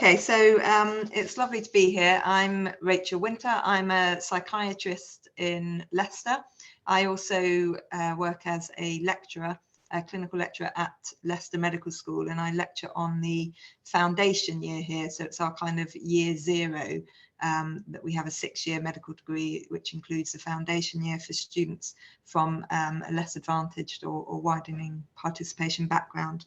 Okay, so it's lovely to be here. I'm Rachel Winter. I'm a psychiatrist in Leicester. I also work as a lecturer, a clinical lecturer at Leicester Medical School, and I lecture on the foundation year here. So it's our kind of year zero, that we have a 6-year medical degree, which includes the foundation year for students from a less advantaged or widening participation background.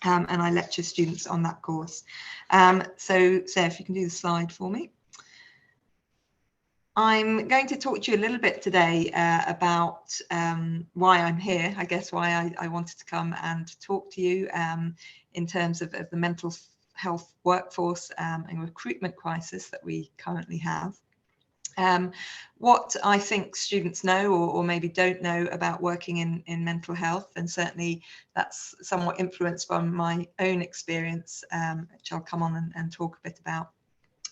And I lecture students on that course. So Sarah, if you can do the slide for me. I'm going to talk to you a little bit today about why I'm here, I guess why I wanted to come and talk to you in terms of the mental health workforce and recruitment crisis that we currently have. What I think students know or maybe don't know about working in mental health, and certainly that's somewhat influenced by my own experience, which I'll come on and talk a bit about.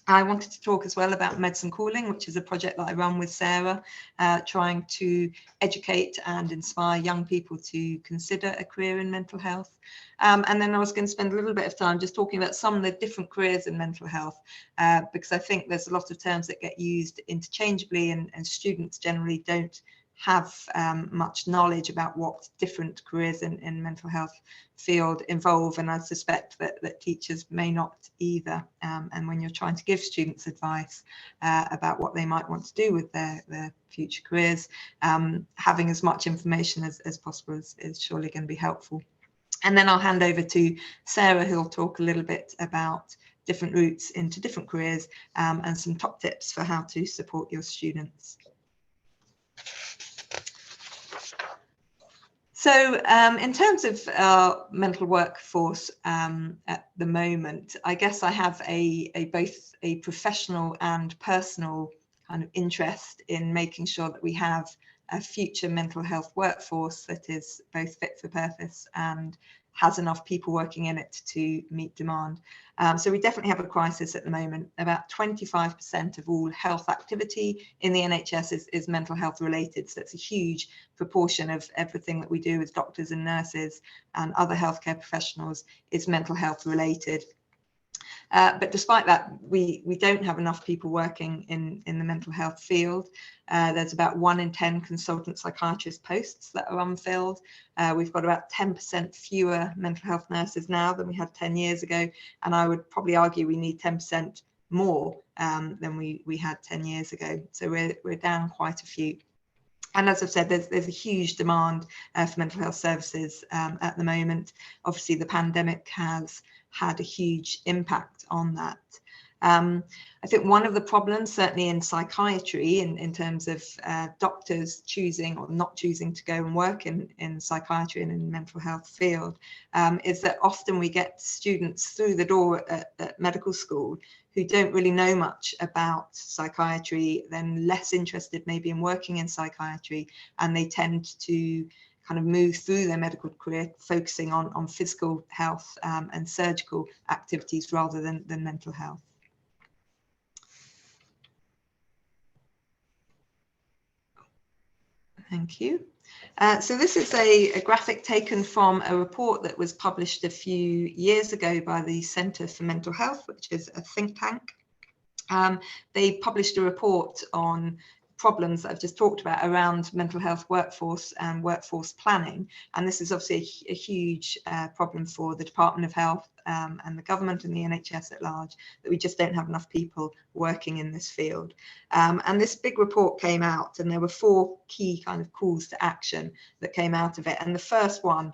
I wanted to talk as well about Medicine Calling, which is a project that I run with Sarah, trying to educate and inspire young people to consider a career in mental health. And then I was going to spend a little bit of time just talking about some of the different careers in mental health, because I think there's a lot of terms that get used interchangeably, and students generally don't have much knowledge about what different careers in mental health field involve, and I suspect that teachers may not either. And when you're trying to give students advice about what they might want to do with their future careers, having as much information as possible is surely going to be helpful. And then I'll hand over to Sarah, who'll talk a little bit about different routes into different careers and some top tips for how to support your students. So in terms of our mental workforce at the moment, I guess I have both a professional and personal kind of interest in making sure that we have a future mental health workforce that is both fit for purpose and has enough people working in it to meet demand. So we definitely have a crisis at the moment. About 25% of all health activity in the NHS is mental health related. So it's a huge proportion of everything that we do with doctors and nurses and other healthcare professionals is mental health related. But despite that, we don't have enough people working in the mental health field. There's about 1 in 10 consultant psychiatrist posts that are unfilled. We've got about 10% fewer mental health nurses now than we had 10 years ago. And I would probably argue we need 10% more than we had 10 years ago. So we're down quite a few. And as I've said, there's a huge demand for mental health services at the moment. Obviously, the pandemic has had a huge impact on that. I think one of the problems, certainly in psychiatry, in terms of doctors choosing or not choosing to go and work in psychiatry and in the mental health field, is that often we get students through the door at medical school who don't really know much about psychiatry, then less interested maybe in working in psychiatry, and they tend to kind of move through their medical career focusing on physical health and surgical activities rather than mental health. Thank you. So this is a graphic taken from a report that was published a few years ago by the Centre for Mental Health, which is a think tank. They published a report on problems that I've just talked about around mental health workforce and workforce planning. And this is obviously a huge problem for the Department of Health and the government and the NHS at large, that we just don't have enough people working in this field. And this big report came out, and there were 4 key kind of calls to action that came out of it. And the first one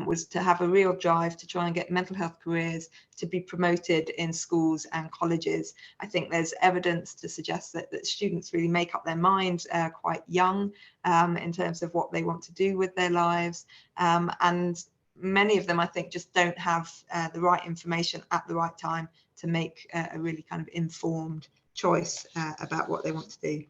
was to have a real drive to try and get mental health careers to be promoted in schools and colleges. I think there's evidence to suggest that students really make up their mind quite young in terms of what they want to do with their lives. And many of them, I think, just don't have the right information at the right time to make a really kind of informed choice about what they want to do.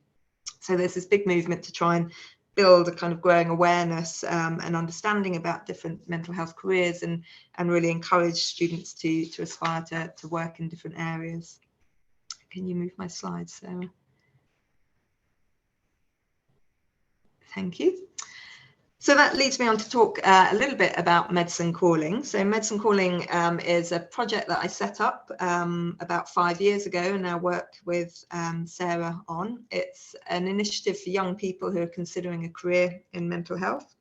So there's this big movement to try and build a kind of growing awareness and understanding about different mental health careers, and really encourage students to aspire to work in different areas. Can you move my slides, Sarah? Thank you. So that leads me on to talk a little bit about Medicine Calling. So Medicine Calling is a project that I set up about 5 years ago and now work with Sarah on. It's an initiative for young people who are considering a career in mental health.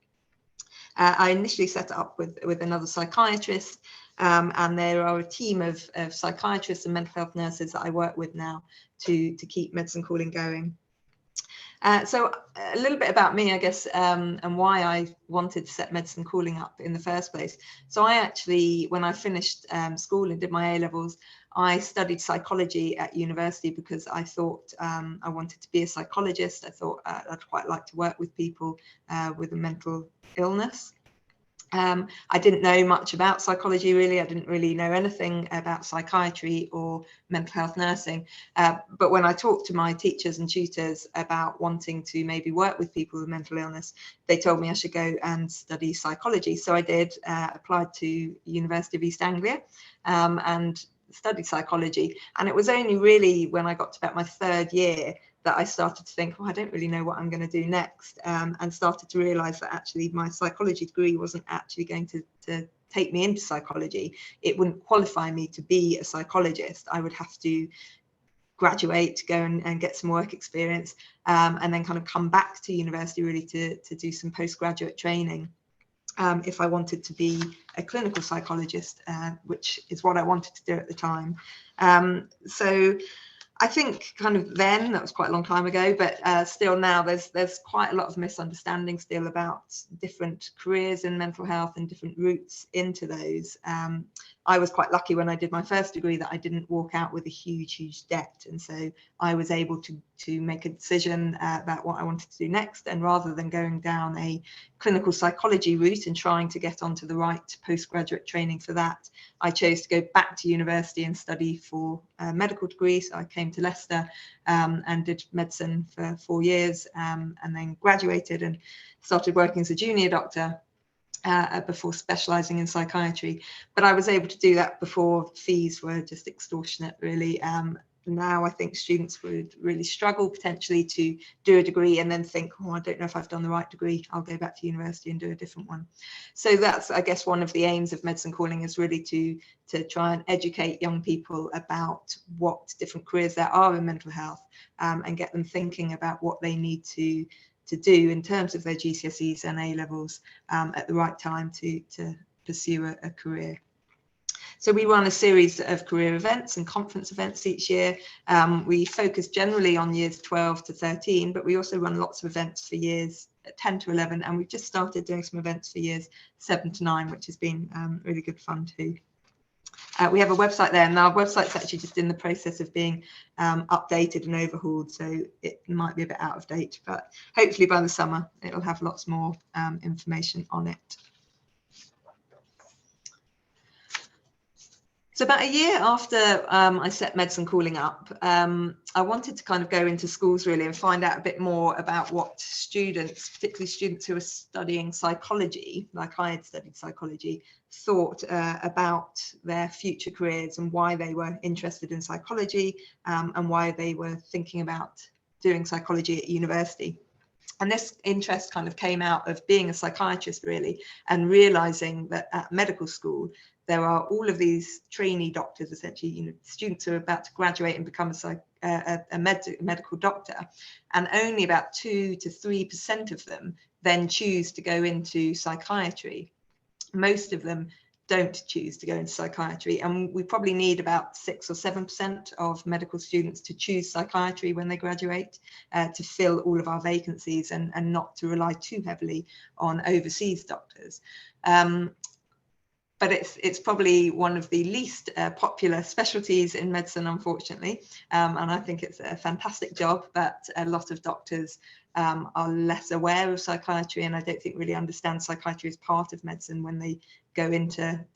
I initially set it up with another psychiatrist, and there are a team of psychiatrists and mental health nurses that I work with now to keep Medicine Calling going. So a little bit about me, I guess, and why I wanted to set Medicine Calling up in the first place. So I actually, when I finished school and did my A-levels, I studied psychology at university because I thought I wanted to be a psychologist. I thought I'd quite like to work with people with a mental illness. I didn't know much about psychology, really. I didn't really know anything about psychiatry or mental health nursing. But when I talked to my teachers and tutors about wanting to maybe work with people with mental illness, they told me I should go and study psychology. So I did, applied to University of East Anglia and studied psychology. And it was only really when I got to about my third year that I started to think, oh, I don't really know what I'm going to do next, and started to realise that actually my psychology degree wasn't actually going to take me into psychology. It wouldn't qualify me to be a psychologist. I would have to graduate, go and get some work experience, and then kind of come back to university really to do some postgraduate training if I wanted to be a clinical psychologist, which is what I wanted to do at the time. So I think kind of then, that was quite a long time ago, but still now there's quite a lot of misunderstanding still about different careers in mental health and different routes into those. I was quite lucky when I did my first degree that I didn't walk out with a huge debt, and so I was able to make a decision about what I wanted to do next, and rather than going down a clinical psychology route and trying to get onto the right postgraduate training for that, I chose to go back to university and study for a medical degree. So I came to Leicester and did medicine for 4 years, and then graduated and started working as a junior doctor before specialising in psychiatry. But I was able to do that before fees were just extortionate, really. Now I think students would really struggle potentially to do a degree and then think, oh, I don't know if I've done the right degree, I'll go back to university and do a different one. So that's, I guess, one of the aims of Medicine Calling, is really to try and educate young people about what different careers there are in mental health, and get them thinking about what they need to do in terms of their GCSEs and A-levels at the right time to pursue a career. So we run a series of career events and conference events each year. We focus generally on years 12 to 13, but we also run lots of events for years 10 to 11, and we've just started doing some events for years 7 to 9, which has been really good fun too. We have a website there, and our website's actually just in the process of being updated and overhauled, so it might be a bit out of date, but hopefully by the summer it'll have lots more information on it. So about a year after I set Medicine Calling up, I wanted to kind of go into schools really and find out a bit more about what students, particularly students who are studying psychology, like I had studied psychology, thought about their future careers and why they were interested in psychology, and why they were thinking about doing psychology at university. And this interest kind of came out of being a psychiatrist, really, and realizing that at medical school there are all of these trainee doctors, essentially, students who are about to graduate and become a medical doctor, and only about 2 to 3% of them then choose to go into psychiatry. Most of them don't choose to go into psychiatry, and we probably need about 6 or 7% of medical students to choose psychiatry when they graduate, to fill all of our vacancies and not to rely too heavily on overseas doctors. But it's probably one of the least popular specialties in medicine, unfortunately, and I think it's a fantastic job, but a lot of doctors are less aware of psychiatry, and I don't think really understand psychiatry as part of medicine when they go into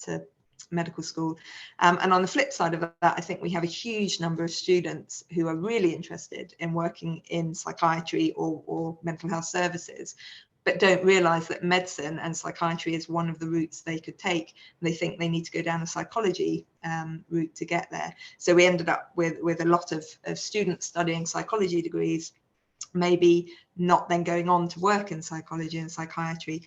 medical school. And on the flip side of that, I think we have a huge number of students who are really interested in working in psychiatry or mental health services, but don't realise that medicine and psychiatry is one of the routes they could take. They think they need to go down a psychology route to get there. So we ended up with a lot of students studying psychology degrees, maybe not then going on to work in psychology and psychiatry,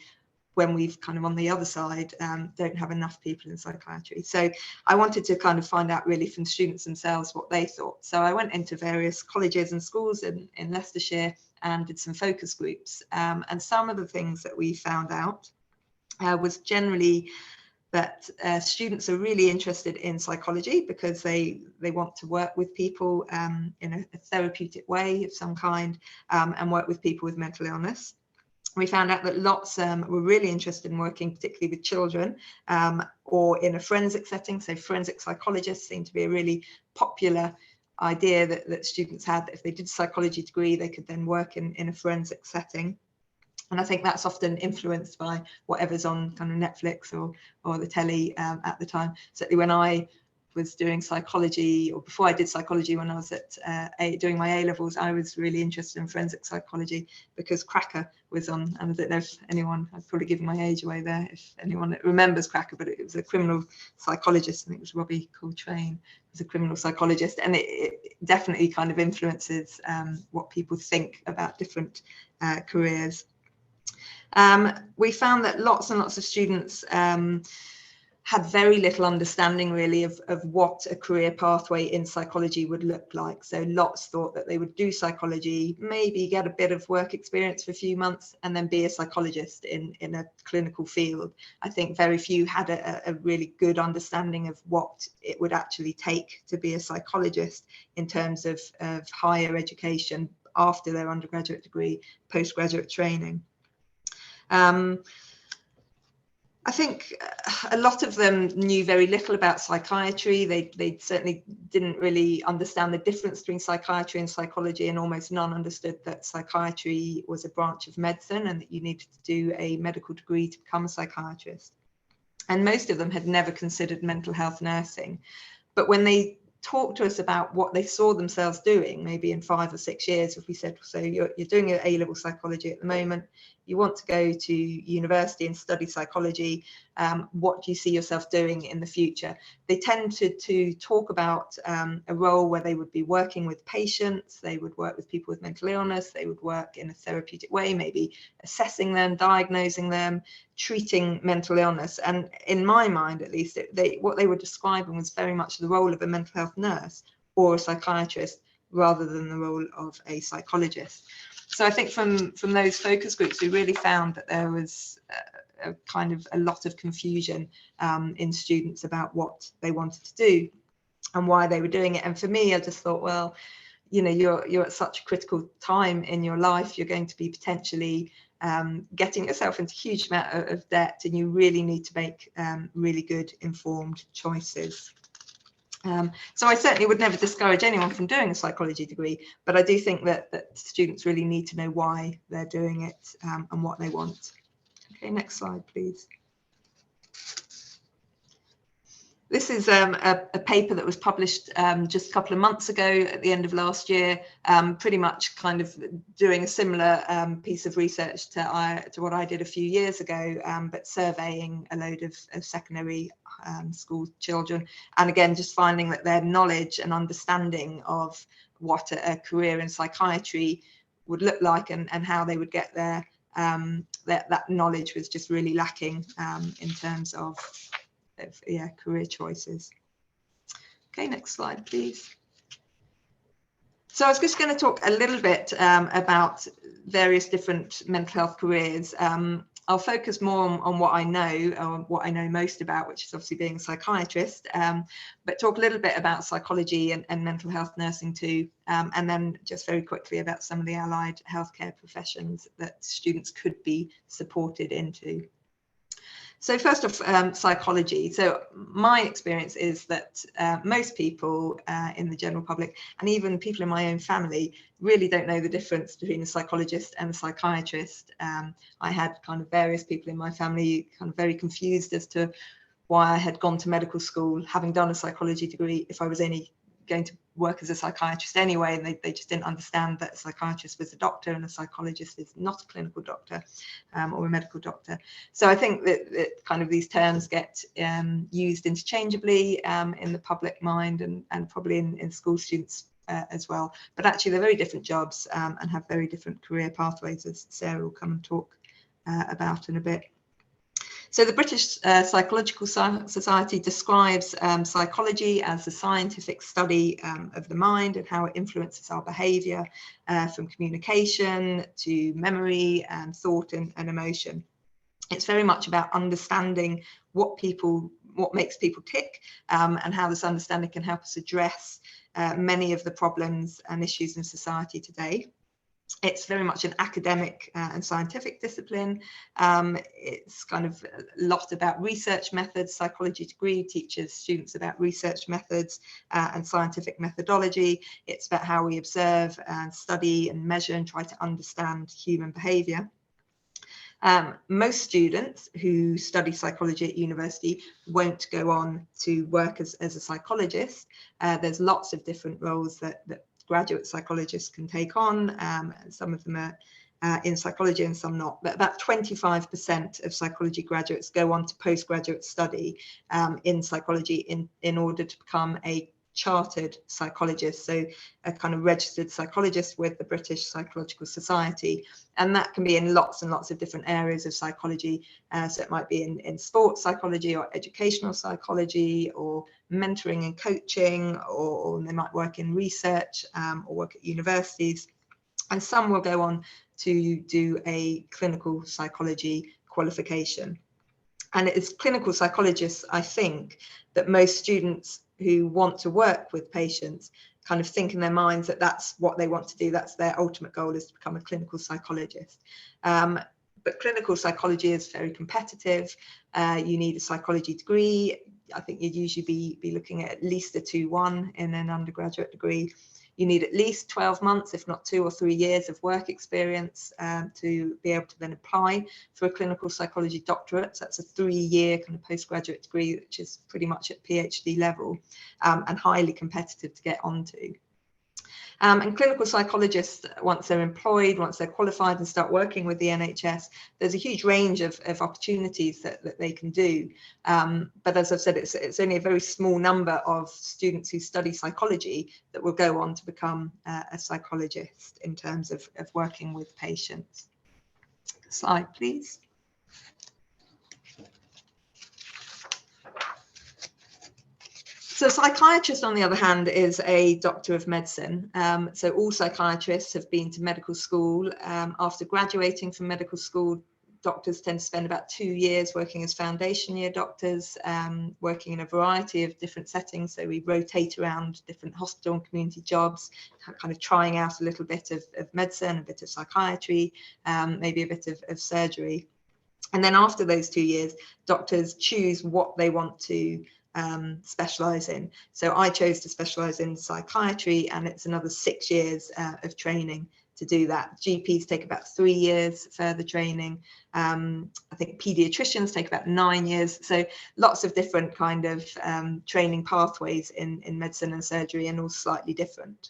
when we've kind of on the other side don't have enough people in psychiatry. So I wanted to kind of find out really from students themselves what they thought. So I went into various colleges and schools in Leicestershire and did some focus groups. And some of the things that we found out was generally that students are really interested in psychology because they want to work with people in a therapeutic way of some kind, and work with people with mental illness. We found out that lots were really interested in working particularly with children, or in a forensic setting. So forensic psychologists seem to be a really popular idea that students had, that if they did a psychology degree, they could then work in a forensic setting. And I think that's often influenced by whatever's on kind of Netflix or the telly at the time. Certainly when I was doing psychology, or before I did psychology, when I was at doing my A-levels, I was really interested in forensic psychology because Cracker was on. And I don't know if anyone, I've probably given my age away there, if anyone remembers Cracker, but it was a criminal psychologist. I think it was Robbie Coltrane, was a criminal psychologist, and it definitely kind of influences what people think about different careers. We found that lots and lots of students had very little understanding really of what a career pathway in psychology would look like. So lots thought that they would do psychology, maybe get a bit of work experience for a few months, and then be a psychologist in a clinical field. I think very few had a really good understanding of what it would actually take to be a psychologist in terms of higher education after their undergraduate degree, postgraduate training. I think a lot of them knew very little about psychiatry. They certainly didn't really understand the difference between psychiatry and psychology, and almost none understood that psychiatry was a branch of medicine and that you needed to do a medical degree to become a psychiatrist. And most of them had never considered mental health nursing. But when they talked to us about what they saw themselves doing, maybe in 5 or 6 years, if we said, so you're doing your A-level psychology at the moment, you want to go to university and study psychology, what do you see yourself doing in the future? They tended to talk about a role where they would be working with patients, they would work with people with mental illness, they would work in a therapeutic way, maybe assessing them, diagnosing them, treating mental illness. And in my mind, at least, what they were describing was very much the role of a mental health nurse or a psychiatrist rather than the role of a psychologist. So I think from those focus groups, we really found that there was a lot of confusion in students about what they wanted to do and why they were doing it. And for me, I just thought, well, you know, you're at such a critical time in your life, you're going to be potentially getting yourself into a huge amount of debt, and you really need to make really good informed choices. So I certainly would never discourage anyone from doing a psychology degree, but I do think that students really need to know why they're doing it and what they want. Okay, next slide, please. This is a paper that was published just a couple of months ago at the end of last year, pretty much kind of doing a similar piece of research to what I did a few years ago, but surveying a load of secondary school children, and again just finding that their knowledge and understanding of what a career in psychiatry would look like and how they would get there, that knowledge was just really lacking in terms of career choices. Okay, next slide, please. So I was just going to talk a little bit about various different mental health careers. I'll focus more on what I know, or what I know most about, which is obviously being a psychiatrist, but talk a little bit about psychology and mental health nursing too, and then just very quickly about some of the allied healthcare professions that students could be supported into. So first off, psychology. So my experience is that most people in the general public, and even people in my own family, really don't know the difference between a psychologist and a psychiatrist. I had kind of various people in my family kind of very confused as to why I had gone to medical school, having done a psychology degree, if I was only going to work as a psychiatrist anyway, and they just didn't understand that a psychiatrist was a doctor and a psychologist is not a clinical doctor or a medical doctor. So I think that kind of these terms get used interchangeably in the public mind, and probably in school students' as well. But actually, they're very different jobs and have very different career pathways, as Sarah will come and talk about in a bit. So the British Psychological Society describes psychology as the scientific study of the mind and how it influences our behaviour, from communication to memory and thought and emotion. It's very much about understanding what makes people tick, and how this understanding can help us address many of the problems and issues in society today. It's very much an academic and scientific discipline. It's kind of a lot about research methods. Psychology degree teaches students about research methods and scientific methodology. It's about how we observe and study and measure and try to understand human behaviour. Most students who study psychology at university won't go on to work as a psychologist. There's lots of different roles that graduate psychologists can take on. Some of them are in psychology and some not, but about 25% of psychology graduates go on to postgraduate study in psychology in order to become a chartered psychologist, so a kind of registered psychologist with the British Psychological Society, and that can be in lots and lots of different areas of psychology. So it might be in sports psychology or educational psychology or mentoring and coaching, or they might work in research or work at universities, and some will go on to do a clinical psychology qualification. And it is clinical psychologists, I think, that most students who want to work with patients kind of think in their minds that that's what they want to do. That's their ultimate goal, is to become a clinical psychologist. But clinical psychology is very competitive. You need a psychology degree. I think you'd usually be looking at least a 2-1 in an undergraduate degree. You need at least 12 months, if not 2 or 3 years of work experience to be able to then apply for a clinical psychology doctorate. So that's a 3-year kind of postgraduate degree, which is pretty much at PhD level, and highly competitive to get onto. And clinical psychologists, once they're employed, once they're qualified and start working with the NHS, there's a huge range of opportunities that they can do. But as I've said, it's only a very small number of students who study psychology that will go on to become a psychologist in terms of working with patients. Slide, please. So a psychiatrist, on the other hand, is a doctor of medicine. So all psychiatrists have been to medical school. After graduating from medical school, doctors tend to spend about 2 years working as foundation year doctors, working in a variety of different settings. So we rotate around different hospital and community jobs, kind of trying out a little bit of medicine, a bit of psychiatry, maybe a bit of surgery. And then after those 2 years, doctors choose what they want to specialize in. So I chose to specialize in psychiatry, and it's another 6 years of training to do that. GPs take about 3 years further training. I think pediatricians take about 9 years. So lots of different kind of training pathways in medicine and surgery, and all slightly different.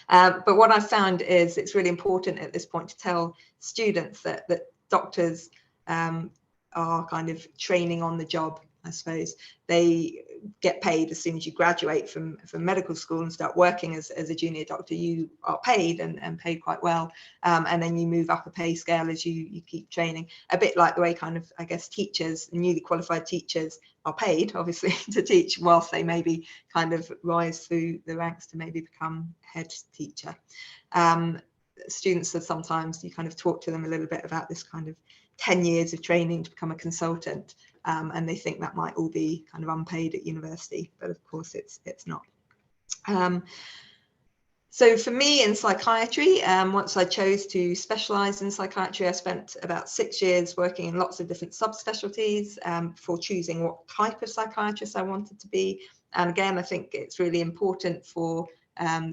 But what I've found is it's really important at this point to tell students that doctors are kind of training on the job, I suppose. They get paid as soon as you graduate from medical school and start working as a junior doctor. You are paid and paid quite well, and then you move up a pay scale as you keep training, a bit like the way kind of, I guess, teachers, newly qualified teachers, are paid obviously to teach whilst they maybe kind of rise through the ranks to maybe become head teacher. Students are sometimes, you kind of talk to them a little bit about this kind of 10 years of training to become a consultant, and they think that might all be kind of unpaid at university, but of course it's not. So for me in psychiatry, once I chose to specialise in psychiatry, I spent about 6 years working in lots of different subspecialties before choosing what type of psychiatrist I wanted to be. And again, I think it's really important for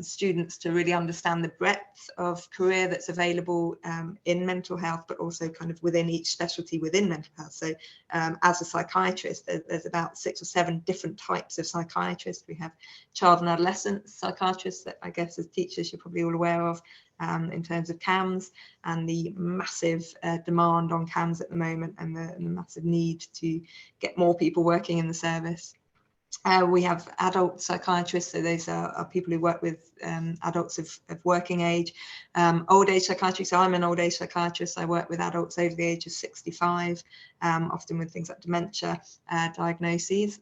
students to really understand the breadth of career that's available in mental health, but also kind of within each specialty within mental health. So as a psychiatrist, there's about 6 or 7 different types of psychiatrists. We have child and adolescent psychiatrists that I guess as teachers you're probably all aware of, in terms of CAMS and the massive demand on CAMS at the moment, and the massive need to get more people working in the service. We have adult psychiatrists, so those are people who work with adults of working age. Old age psychiatry, so I'm an old age psychiatrist. I work with adults over the age of 65, often with things like dementia diagnoses.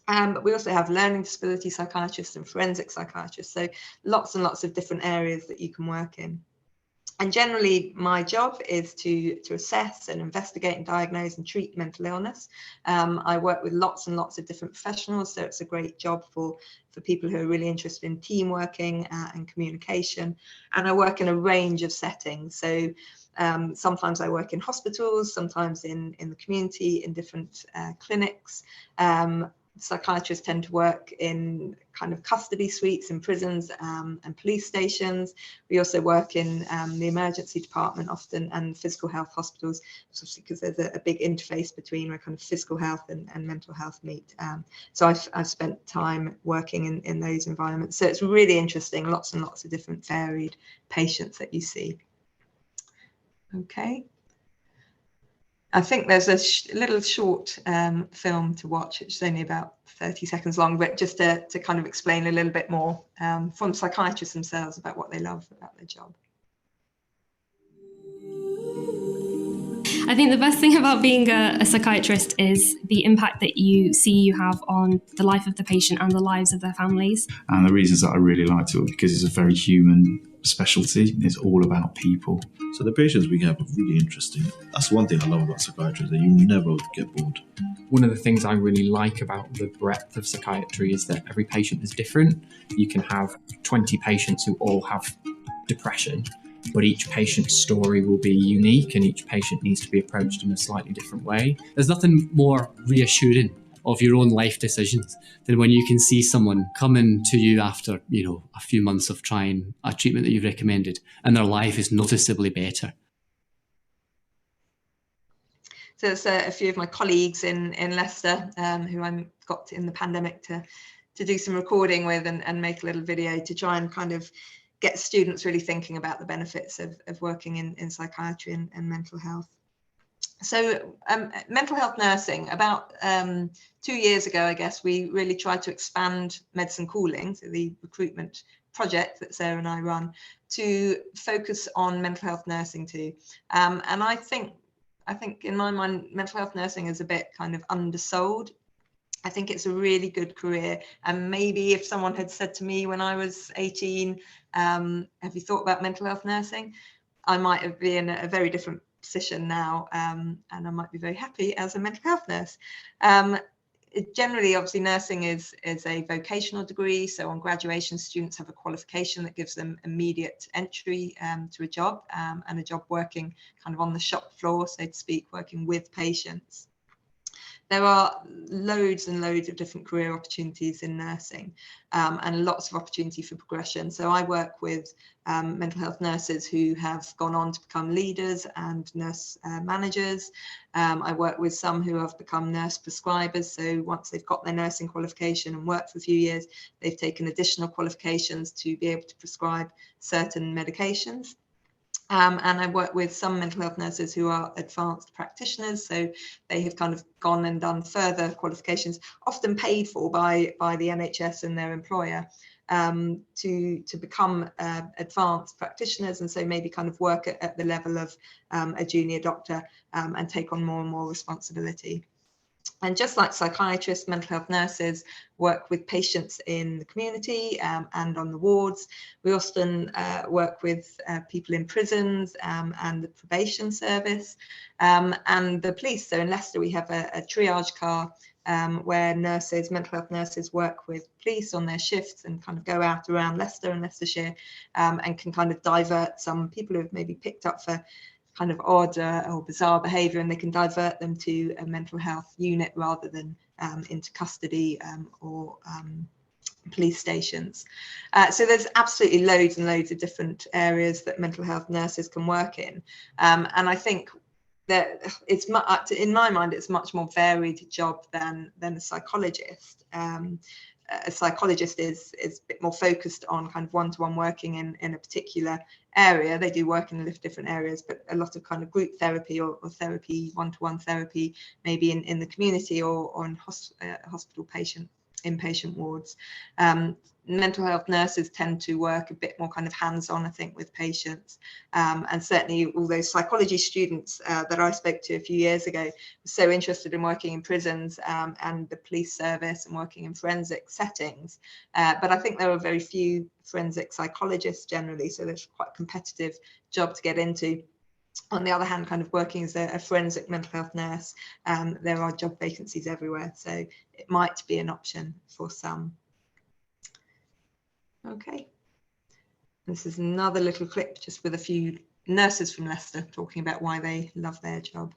But we also have learning disability psychiatrists and forensic psychiatrists, so lots and lots of different areas that you can work in. And generally, my job is to assess and investigate and diagnose and treat mental illness. I work with lots and lots of different professionals, so it's a great job for people who are really interested in team working and communication. And I work in a range of settings. So sometimes I work in hospitals, sometimes in the community, in different clinics. Psychiatrists tend to work in kind of custody suites in prisons and police stations. We also work in the emergency department often, and physical health hospitals, especially because there's a big interface between where kind of physical health and mental health meet. So I've spent time working in those environments. So it's really interesting, lots and lots of different varied patients that you see. Okay. I think there's a little short film to watch, which is only about 30 seconds long, but just to kind of explain a little bit more from psychiatrists themselves about what they love about their job. I think the best thing about being a psychiatrist is the impact that you have on the life of the patient and the lives of their families. And the reasons that I really liked it were because it's a very human specialty. It's all about people. So the patients we have are really interesting. That's one thing I love about psychiatry, that you never get bored. One of the things I really like about the breadth of psychiatry is that every patient is different. You can have 20 patients who all have depression, but each patient's story will be unique and each patient needs to be approached in a slightly different way. There's nothing more reassuring of your own life decisions than when you can see someone coming to you after, a few months of trying a treatment that you've recommended and their life is noticeably better. So it's a few of my colleagues in Leicester who I got in the pandemic to do some recording with and make a little video to try and kind of get students really thinking about the benefits of working in psychiatry and mental health. So mental health nursing, about 2 years ago, I guess, we really tried to expand medicine calling, so the recruitment project that Sarah and I run, to focus on mental health nursing too. And I think in my mind, mental health nursing is a bit kind of undersold. I think it's a really good career. And maybe if someone had said to me when I was 18, have you thought about mental health nursing? I might have been in a very different position now, and I might be very happy as a mental health nurse. Generally, obviously, nursing is a vocational degree. So on graduation, students have a qualification that gives them immediate entry to a job and a job working kind of on the shop floor, so to speak, working with patients. There are loads and loads of different career opportunities in nursing and lots of opportunity for progression. So I work with mental health nurses who have gone on to become leaders and nurse managers. I work with some who have become nurse prescribers. So once they've got their nursing qualification and worked for a few years, they've taken additional qualifications to be able to prescribe certain medications. And I work with some mental health nurses who are advanced practitioners, so they have kind of gone and done further qualifications, often paid for by the NHS and their employer, to become advanced practitioners, and so maybe kind of work at the level of a junior doctor and take on more and more responsibility. And just like psychiatrists, mental health nurses work with patients in the community and on the wards. We often work with people in prisons and the probation service and the police. So in Leicester, we have a triage car where mental health nurses work with police on their shifts and kind of go out around Leicester and Leicestershire and can kind of divert some people who have maybe picked up for kind of odd or bizarre behaviour, and they can divert them to a mental health unit rather than into custody or police stations. So there's absolutely loads and loads of different areas that mental health nurses can work in. And I think that it's, in my mind, it's a much more varied job than a psychologist. A psychologist is a bit more focused on kind of one-to-one working in a particular area. They do work in different areas, but a lot of kind of group therapy or therapy, one-to-one therapy, maybe in the community or in hospital patient inpatient wards. Mental health nurses tend to work a bit more kind of hands-on, I think, with patients. And certainly all those psychology students that I spoke to a few years ago were so interested in working in prisons and the police service and working in forensic settings. But I think there are very few forensic psychologists generally, so there's quite a competitive job to get into. On the other hand, kind of working as a forensic mental health nurse, there are job vacancies everywhere, so it might be an option for some. Okay, this is another little clip just with a few nurses from Leicester talking about why they love their job.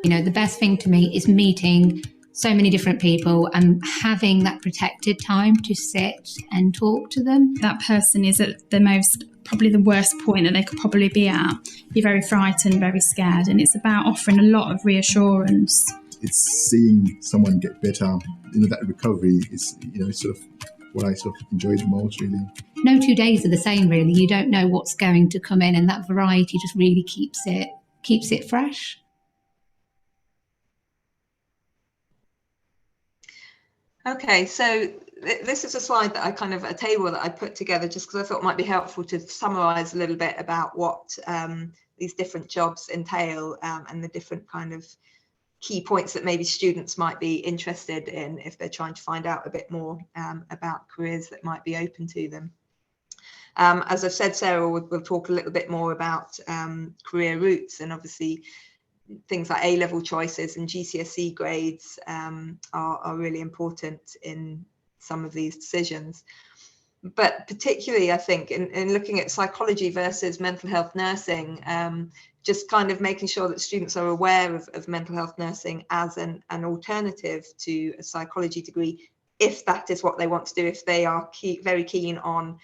You know, the best thing to me is meeting so many different people and having that protected time to sit and talk to them. That person is at the most, probably the worst point that they could probably be at. You're very frightened, very scared, and it's about offering a lot of reassurance. It's seeing someone get better. You know, that recovery is, you know, sort of what I sort of enjoy the most, really. No 2 days are the same, really. You don't know what's going to come in, and that variety just really keeps it fresh. Okay, so this is a slide that a table that I put together just because I thought it might be helpful to summarise a little bit about what these different jobs entail and the different kind of key points that maybe students might be interested in if they're trying to find out a bit more about careers that might be open to them. As I've said, Sarah will talk a little bit more about career routes, and obviously things like A-level choices and GCSE grades are really important in some of these decisions. But particularly, I think, in looking at psychology versus mental health nursing, just kind of making sure that students are aware of mental health nursing as an alternative to a psychology degree, if that is what they want to do, if they are very keen on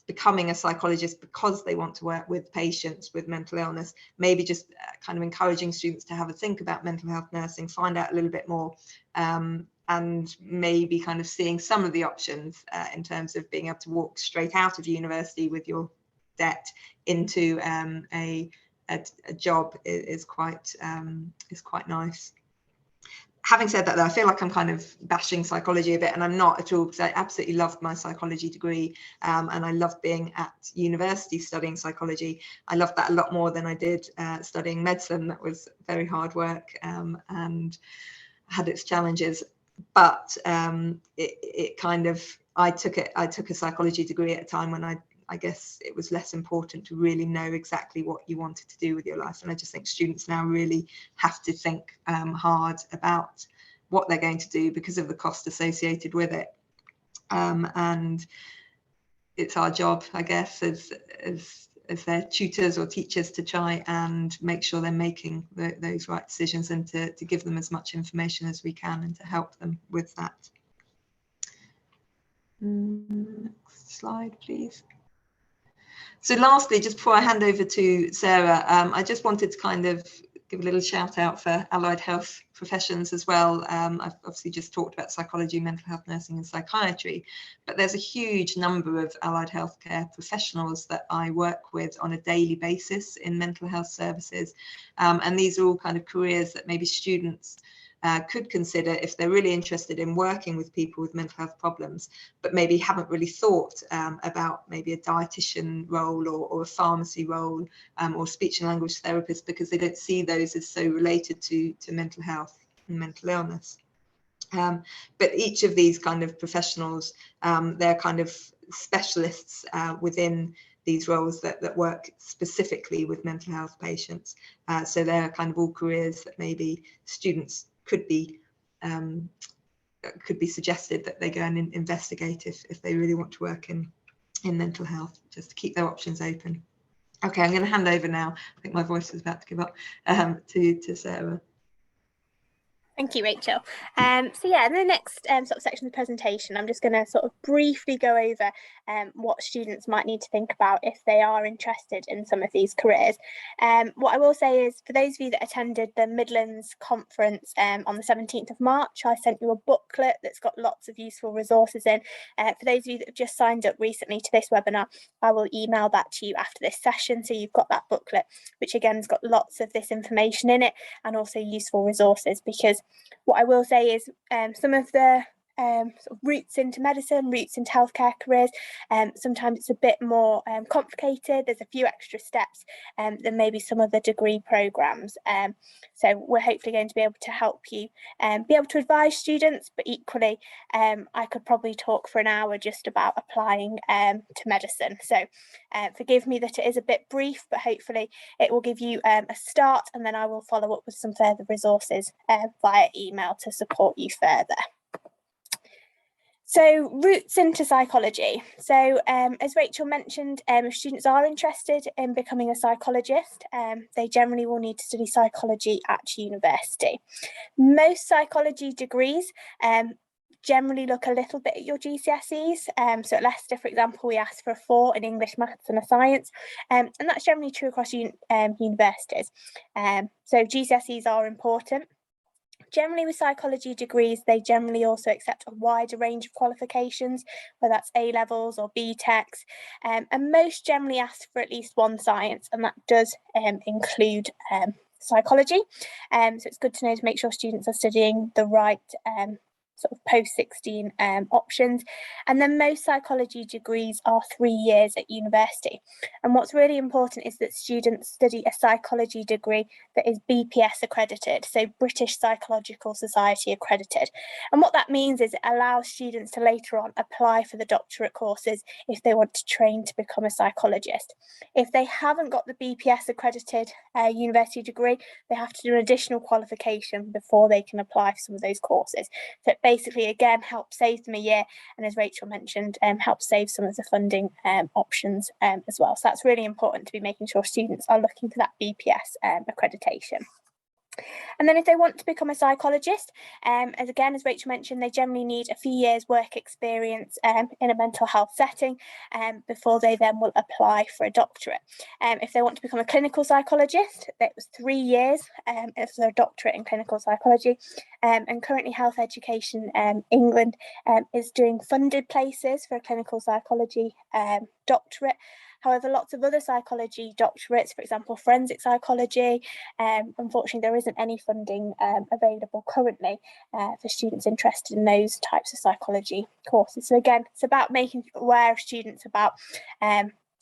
becoming a psychologist because they want to work with patients with mental illness, maybe just kind of encouraging students to have a think about mental health nursing, find out a little bit more, and maybe kind of seeing some of the options in terms of being able to walk straight out of university with your debt into a job is quite nice. Having said that, though, I feel like I'm kind of bashing psychology a bit, and I'm not at all, because I absolutely loved my psychology degree, and I loved being at university studying psychology. I loved that a lot more than I did studying medicine. That was very hard work and had its challenges. But it kind of, I took a psychology degree at a time when I guess it was less important to really know exactly what you wanted to do with your life. And I just think students now really have to think hard about what they're going to do because of the cost associated with it. And it's our job, I guess, as their tutors or teachers to try and make sure they're making those right decisions, and to give them as much information as we can and to help them with that. Next slide, please. So lastly, just before I hand over to Sarah, I just wanted to kind of give a little shout out for allied health professions as well. I've obviously just talked about psychology, mental health nursing and psychiatry, but there's a huge number of allied healthcare professionals that I work with on a daily basis in mental health services. And these are all kind of careers that maybe students could consider if they're really interested in working with people with mental health problems, but maybe haven't really thought about maybe a dietitian role or a pharmacy role or speech and language therapist, because they don't see those as so related to mental health and mental illness. But each of these kind of professionals, they're kind of specialists within these roles that work specifically with mental health patients. So they're kind of all careers that maybe students could be suggested that they go and investigate if they really want to work in mental health, just to keep their options open. Okay, I'm going to hand over now. I think my voice is about to give up to Sarah. Thank you, Rachel. So yeah, in the next sort of section of the presentation, I'm just going to sort of briefly go over what students might need to think about if they are interested in some of these careers. What I will say is, for those of you that attended the Midlands conference on the 17th of March, I sent you a booklet that's got lots of useful resources in. For those of you that have just signed up recently to this webinar, I will email that to you after this session, so you've got that booklet, which again has got lots of this information in it and also useful resources. Because what I will say is some of the sort of routes into medicine, routes into healthcare careers, sometimes it's a bit more complicated. There's a few extra steps than maybe some of the degree programmes. So we're hopefully going to be able to help you be able to advise students, but equally I could probably talk for an hour just about applying to medicine. So forgive me that it is a bit brief, but hopefully it will give you a start, and then I will follow up with some further resources via email to support you further. So routes into psychology. So as Rachel mentioned, if students are interested in becoming a psychologist, they generally will need to study psychology at university. Most psychology degrees generally look a little bit at your GCSEs. So at Leicester, for example, we ask for a 4 in English, Maths and a Science, and that's generally true across universities. So GCSEs are important. Generally with psychology degrees, they generally also accept a wider range of qualifications, whether that's A-levels or BTECs, and most generally ask for at least 1 science, and that does include psychology. So it's good to know to make sure students are studying the right sort of post-16 options. And then most psychology degrees are 3 years at university. And what's really important is that students study a psychology degree that is BPS accredited, so British Psychological Society accredited. And what that means is it allows students to later on apply for the doctorate courses if they want to train to become a psychologist. If they haven't got the BPS accredited university degree, they have to do an additional qualification before they can apply for some of those courses. So it basically, again, helps save them a year, and as Rachel mentioned, helps save some of the funding options as well. So that's really important to be making sure students are looking for that BPS accreditation. And then if they want to become a psychologist, as Rachel mentioned, they generally need a few years work experience in a mental health setting before they then will apply for a doctorate. If they want to become a clinical psychologist, that was 3 years for a doctorate in clinical psychology. And currently Health Education England is doing funded places for a clinical psychology doctorate. However, lots of other psychology doctorates, for example, forensic psychology, unfortunately, there isn't any funding available currently for students interested in those types of psychology courses. So again, it's about making aware of students about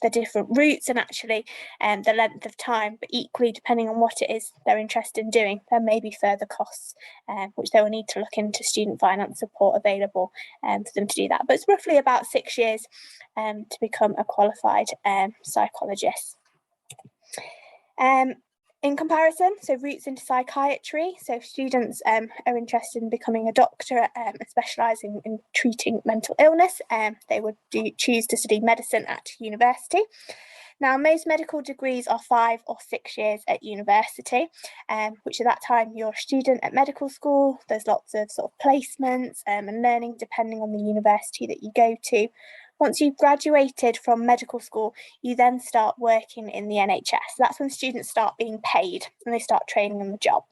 the different routes and actually the length of time, but equally, depending on what it is they're interested in doing, there may be further costs, which they will need to look into student finance support available for them to do that. But it's roughly about 6 years to become a qualified psychologist. In comparison, so routes into psychiatry. So if students are interested in becoming a doctor and specialising in treating mental illness, they would choose to study medicine at university. Now, most medical degrees are 5 or 6 years at university, which at that time you're a student at medical school. There's lots of sort of placements and learning depending on the university that you go to. Once you've graduated from medical school, you then start working in the NHS. That's when students start being paid and they start training on the job.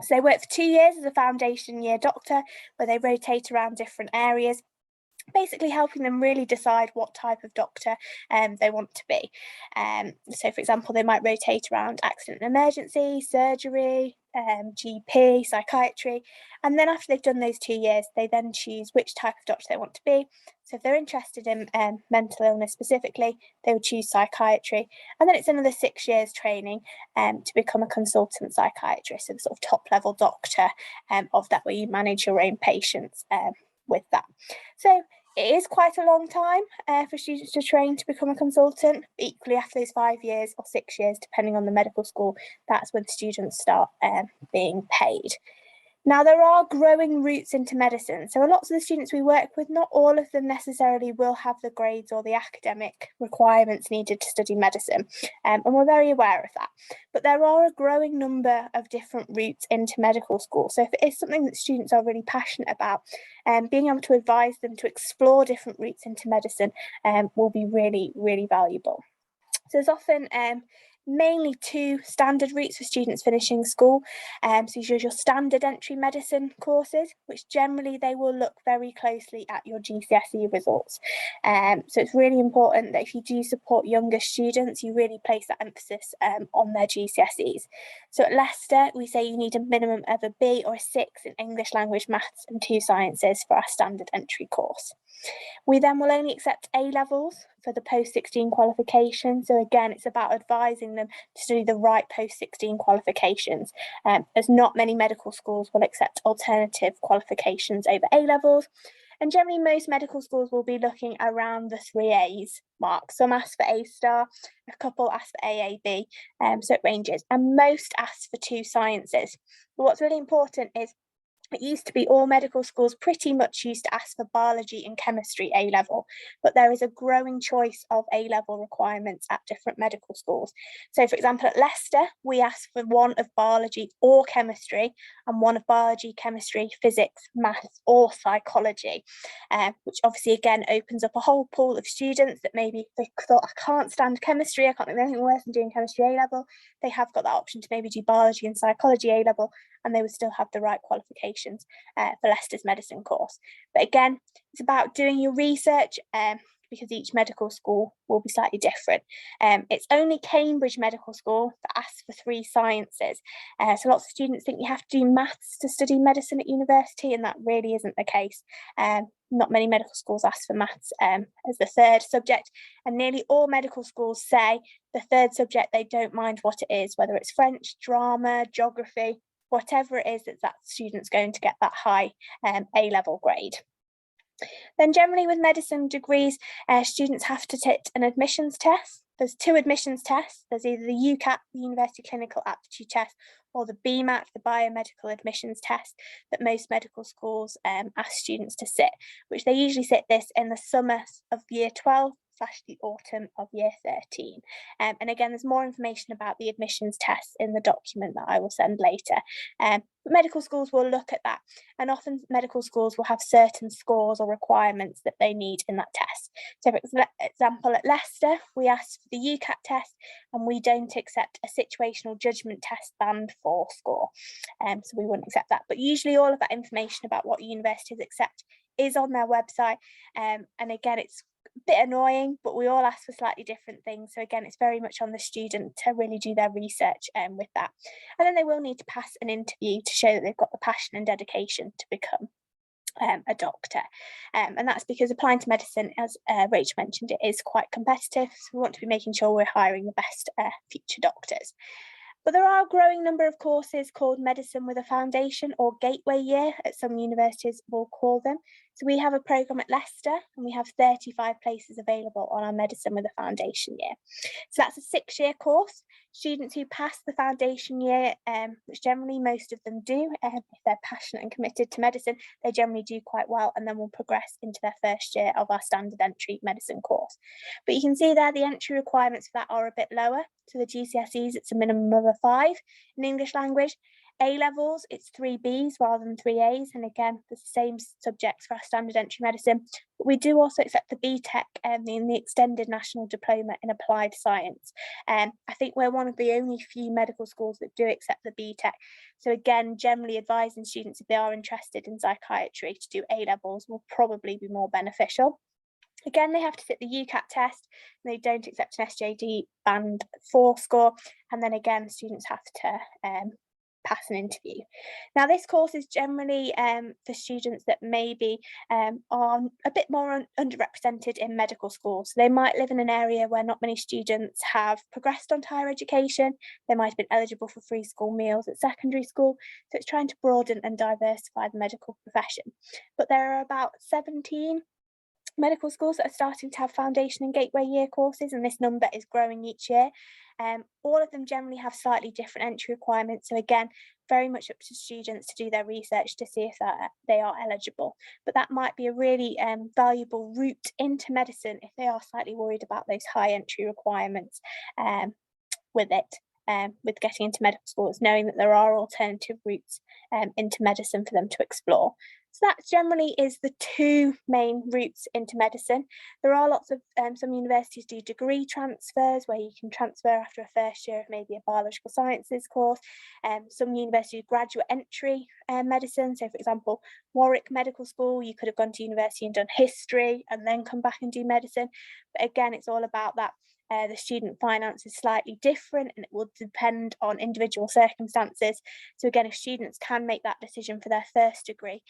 So they work for 2 years as a foundation year doctor, where they rotate around different areas, basically helping them really decide what type of doctor they want to be. So for example, they might rotate around accident and emergency, surgery, GP, psychiatry, and then after they've done those 2 years, they then choose which type of doctor they want to be. So if they're interested in mental illness specifically, they would choose psychiatry, and then it's another 6 years training to become a consultant psychiatrist, so the sort of top level doctor of that, where you manage your own patients with that. So it is quite a long time for students to train to become a consultant. Equally, after those 5 years or 6 years, depending on the medical school, that's when students start being paid. Now, there are growing routes into medicine. So lots of the students we work with, not all of them necessarily will have the grades or the academic requirements needed to study medicine. And we're very aware of that. But there are a growing number of different routes into medical school. So if it is something that students are really passionate about, being able to advise them to explore different routes into medicine will be really, really valuable. So there's often mainly two standard routes for students finishing school. So you your standard entry medicine courses, which generally they will look very closely at your GCSE results. So it's really important that if you do support younger students, you really place that emphasis on their GCSEs. So at Leicester, we say you need a minimum of a B or a 6 in English language, maths and 2 sciences for our standard entry course. We then will only accept A-levels for the post-16 qualification. So again, it's about advising them to study the right post-16 qualifications, as not many medical schools will accept alternative qualifications over A-levels. And generally, most medical schools will be looking around the 3 A's mark. Some ask for A-star, a couple ask for AAB, so it ranges. And most ask for 2 sciences. But what's really important is it used to be all medical schools pretty much used to ask for biology and chemistry A-level, but there is a growing choice of A-level requirements at different medical schools. So for example, at Leicester, we ask for 1 of biology or chemistry and 1 of biology, chemistry, physics, maths or psychology, which obviously again opens up a whole pool of students that maybe they thought, I can't stand chemistry, I can't think of anything worse than doing chemistry A-level. They have got that option to maybe do biology and psychology A-level, and they would still have the right qualifications for Leicester's medicine course. But again, it's about doing your research because each medical school will be slightly different. It's only Cambridge Medical School that asks for 3 sciences. So lots of students think you have to do maths to study medicine at university, and that really isn't the case. Not many medical schools ask for maths as the 3rd subject, and nearly all medical schools say the 3rd subject, they don't mind what it is, whether it's French, drama, geography, whatever it is, that student's going to get that high A-level grade. Then generally with medicine degrees, students have to take an admissions test. There's 2 admissions tests. There's either the UCAT, the University Clinical Aptitude Test, or the BMAT, the Biomedical Admissions Test, that most medical schools ask students to sit, which they usually sit this in the summer of year 12 / the autumn of year 13. And again, there's more information about the admissions tests in the document that I will send later. But medical schools will look at that, and often medical schools will have certain scores or requirements that they need in that test. So for example, at Leicester, we ask for the UCAT test, and we don't accept a situational judgment test band 4 score. So we wouldn't accept that. But usually all of that information about what universities accept is on their website. And again, it's bit annoying, but we all ask for slightly different things. So again, it's very much on the student to really do their research with that. And then they will need to pass an interview to show that they've got the passion and dedication to become a doctor. And that's because applying to medicine, as Rachel mentioned, it is quite competitive. So we want to be making sure we're hiring the best future doctors. But there are a growing number of courses called Medicine with a Foundation, or Gateway Year, as some universities will call them. So we have a programme at Leicester, and we have 35 places available on our Medicine with a Foundation year. So that's a 6-year course. Students who pass the foundation year, which generally most of them do, if they're passionate and committed to medicine, they generally do quite well, and then will progress into their 1st year of our standard entry medicine course. But you can see there the entry requirements for that are a bit lower. So the GCSEs, it's a minimum of a 5 in English language. A-levels, it's 3 Bs rather than 3 As, and again, the same subjects for our standard entry medicine. But we do also accept the BTEC in the Extended National Diploma in Applied Science. I think we're one of the only few medical schools that do accept the BTEC. So again, generally advising students, if they are interested in psychiatry, to do A-levels will probably be more beneficial. Again, they have to sit the UCAT test, and they don't accept an SJD band 4 score. And then again, students have to pass an interview. Now, this course is generally for students that maybe are a bit more underrepresented in medical schools. So they might live in an area where not many students have progressed on to higher education. They might have been eligible for free school meals at secondary school. So it's trying to broaden and diversify the medical profession. But there are about 17 medical schools that are starting to have foundation and gateway year courses, and this number is growing each year. All of them generally have slightly different entry requirements. So again, very much up to students to do their research to see if they are eligible. But that might be a really valuable route into medicine if they are slightly worried about those high entry requirements with getting into medical schools, knowing that there are alternative routes into medicine for them to explore. So that generally is the two main routes into medicine. There are lots of, some universities do degree transfers where you can transfer after a first year of maybe a biological sciences course. Some universities do graduate entry medicine. So for example, Warwick Medical School, you could have gone to university and done history and then come back and do medicine. But again, it's all about that. The student finance is slightly different and it will depend on individual circumstances. So again, if students can make that decision for their first degree,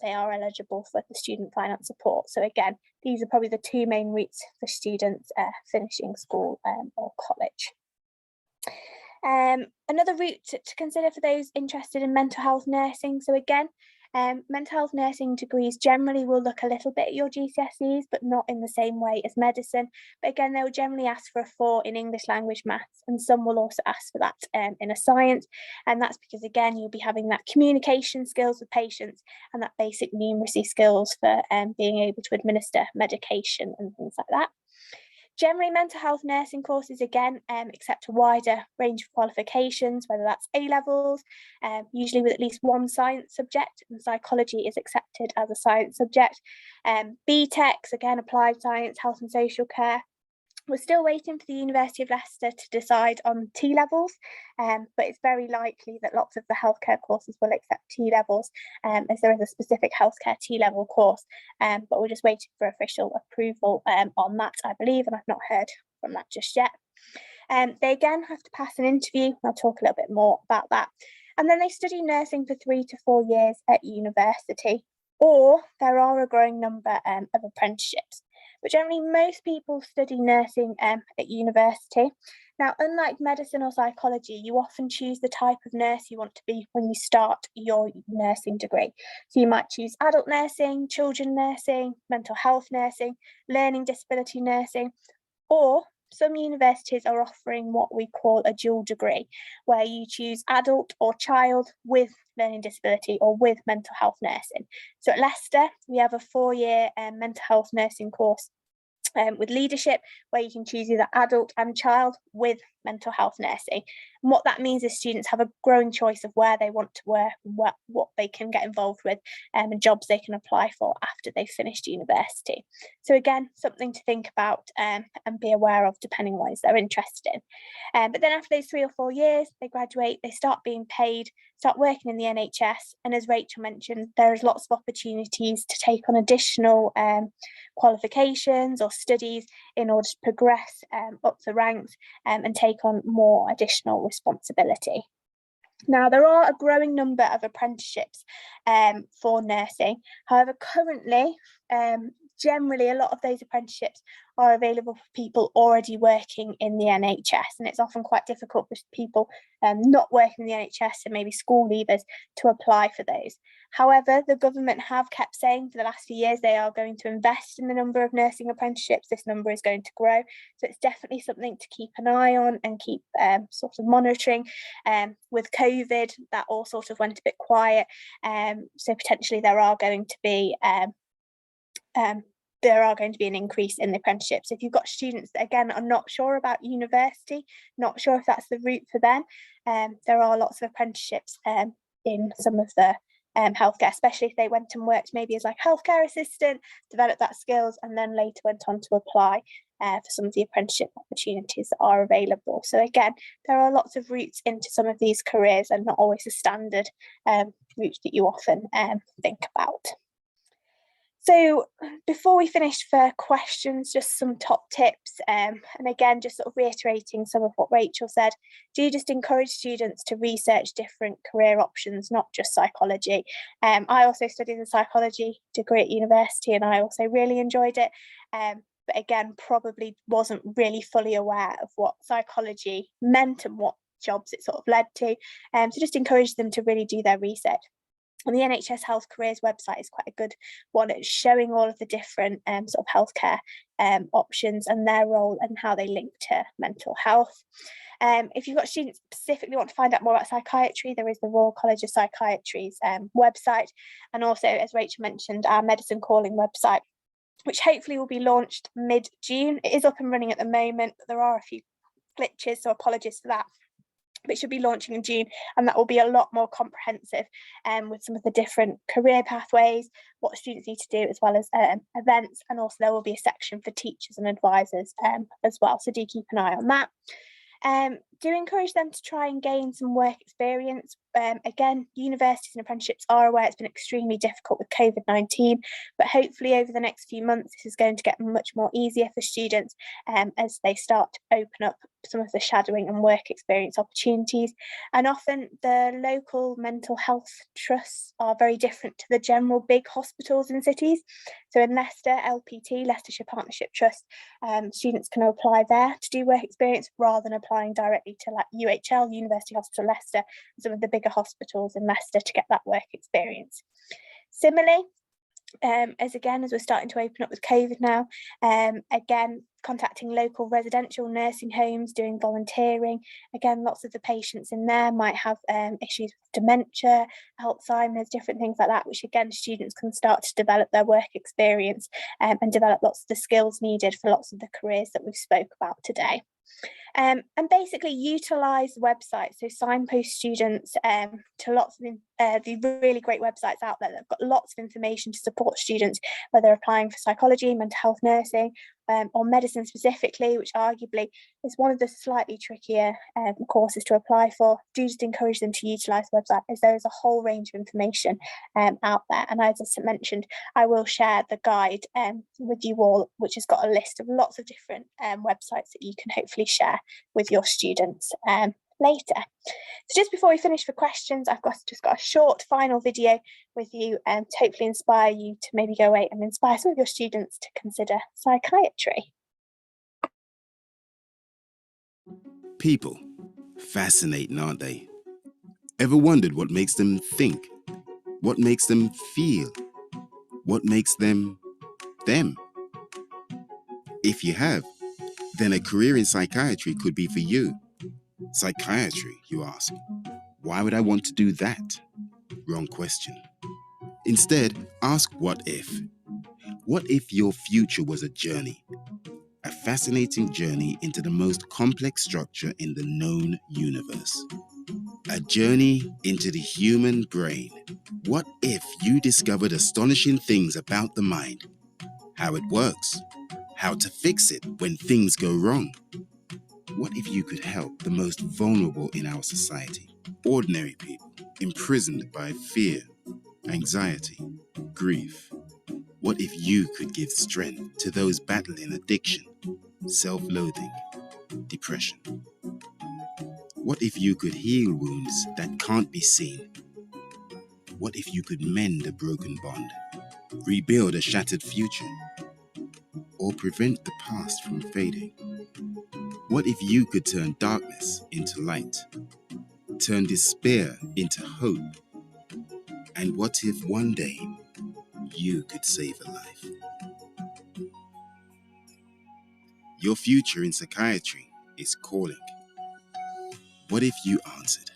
they are eligible for the student finance support. So again, these are probably the two main routes for students finishing school or college. Another route to consider for those interested in mental health nursing. So again, mental health nursing degrees generally will look a little bit at your GCSEs, but not in the same way as medicine. But again, they will generally ask for a 4 in English language maths, and some will also ask for that in a science. And that's because, again, you'll be having that communication skills with patients and that basic numeracy skills for being able to administer medication and things like that. Generally, mental health nursing courses, again, accept a wider range of qualifications, whether that's A-levels, usually with at least one science subject, and psychology is accepted as a science subject. BTECs, again, applied science, health and social care. We're still waiting for the University of Leicester to decide on T-levels, but it's very likely that lots of the healthcare courses will accept T-levels, as there is a specific healthcare T-level course, but we're just waiting for official approval on that, I believe, and I've not heard from that just yet. They again have to pass an interview. I'll talk a little bit more about that. And then they study nursing for 3 to 4 years at university, or there are a growing number of apprenticeships. But generally, most people study nursing at university. Now, unlike medicine or psychology, you often choose the type of nurse you want to be when you start your nursing degree. So you might choose adult nursing, children nursing, mental health nursing, learning disability nursing, or some universities are offering what we call a dual degree, where you choose adult or child with learning disability or with mental health nursing. So at Leicester, we have a 4-year mental health nursing course with leadership, where you can choose either adult and child with mental health nursing. And what that means is students have a growing choice of where they want to work, what they can get involved with, and jobs they can apply for after they've finished university. So again, something to think about and be aware of depending on what they're interested in. But then after those 3 or 4 years, they graduate, they start being paid, start working in the NHS. And as Rachel mentioned, there's lots of opportunities to take on additional qualifications or studies in order to progress up the ranks and take on more additional responsibility. Now, there are a growing number of apprenticeships for nursing. However, currently, generally a lot of those apprenticeships are available for people already working in the NHS, and it's often quite difficult for people not working in the NHS and maybe school leavers to apply for those. However, the government have kept saying for the last few years they are going to invest in the number of nursing apprenticeships. This number is going to grow, so it's definitely something to keep an eye on and keep sort of monitoring. With COVID, that all sort of went a bit quiet, so potentially there are going to be an increase in the apprenticeships. So if you've got students that, again, are not sure about university, not sure if that's the route for them, there are lots of apprenticeships in some of the healthcare, especially if they went and worked maybe as like healthcare assistant, developed that skills, and then later went on to apply for some of the apprenticeship opportunities that are available. So again, there are lots of routes into some of these careers and not always the standard route that you often think about. So before we finish for questions, just some top tips, and again, just sort of reiterating some of what Rachel said, do just encourage students to research different career options, not just psychology. I also studied a psychology degree at university and I also really enjoyed it, but again, probably wasn't really fully aware of what psychology meant and what jobs it sort of led to. So just encourage them to really do their research. And the NHS Health Careers website is quite a good one. It's showing all of the different sort of healthcare options and their role and how they link to mental health. If you've got students specifically want to find out more about psychiatry, there is the Royal College of Psychiatry's website, and also, as Rachel mentioned, our Medicine Calling website, which hopefully will be launched mid-June. It is up and running at the moment, but there are a few glitches, so apologies for that. But it should be launching in June, and that will be a lot more comprehensive with some of the different career pathways, what students need to do, as well as events, and also there will be a section for teachers and advisors as well, so do keep an eye on that. Do encourage them to try and gain some work experience. Again, universities and apprenticeships are aware it's been extremely difficult with COVID-19, but hopefully over the next few months this is going to get much more easier for students as they start to open up some of the shadowing and work experience opportunities. And often the local mental health trusts are very different to the general big hospitals in cities. So in Leicester, LPT, Leicestershire Partnership Trust, students can apply there to do work experience rather than applying directly to like UHL, University Hospital Leicester, some of the bigger hospitals in Leicester to get that work experience. Similarly, as we're starting to open up with COVID now, again, contacting local residential nursing homes, doing volunteering. Again, lots of the patients in there might have issues with dementia, Alzheimer's, different things like that, which again, students can start to develop their work experience and develop lots of the skills needed for lots of the careers that we've spoke about today. And basically utilise websites, so signpost students to lots of the really great websites out there that have got lots of information to support students, whether applying for psychology, mental health nursing, or medicine specifically, which arguably is one of the slightly trickier courses to apply for. Do just encourage them to utilise the website, as there is a whole range of information out there. And as I mentioned, I will share the guide with you all, which has got a list of lots of different websites that you can hopefully share with your students later. So just before we finish for questions, I've just got a short final video with you to hopefully inspire you to maybe go away and inspire some of your students to consider psychiatry. People, fascinating, aren't they? Ever wondered what makes them think? What makes them feel? What makes them them? If you have, then a career in psychiatry could be for you. Psychiatry, you ask. Why would I want to do that? Wrong question. Instead, ask what if. What if your future was a journey? A fascinating journey into the most complex structure in the known universe. A journey into the human brain. What if you discovered astonishing things about the mind? How it works? How to fix it when things go wrong? What if you could help the most vulnerable in our society? Ordinary people, imprisoned by fear, anxiety, grief. What if you could give strength to those battling addiction, self-loathing, depression? What if you could heal wounds that can't be seen? What if you could mend a broken bond, rebuild a shattered future, or prevent the past from fading? What if you could turn darkness into light, turn despair into hope? And what if one day you could save a life? Your future in psychiatry is calling. What if you answered?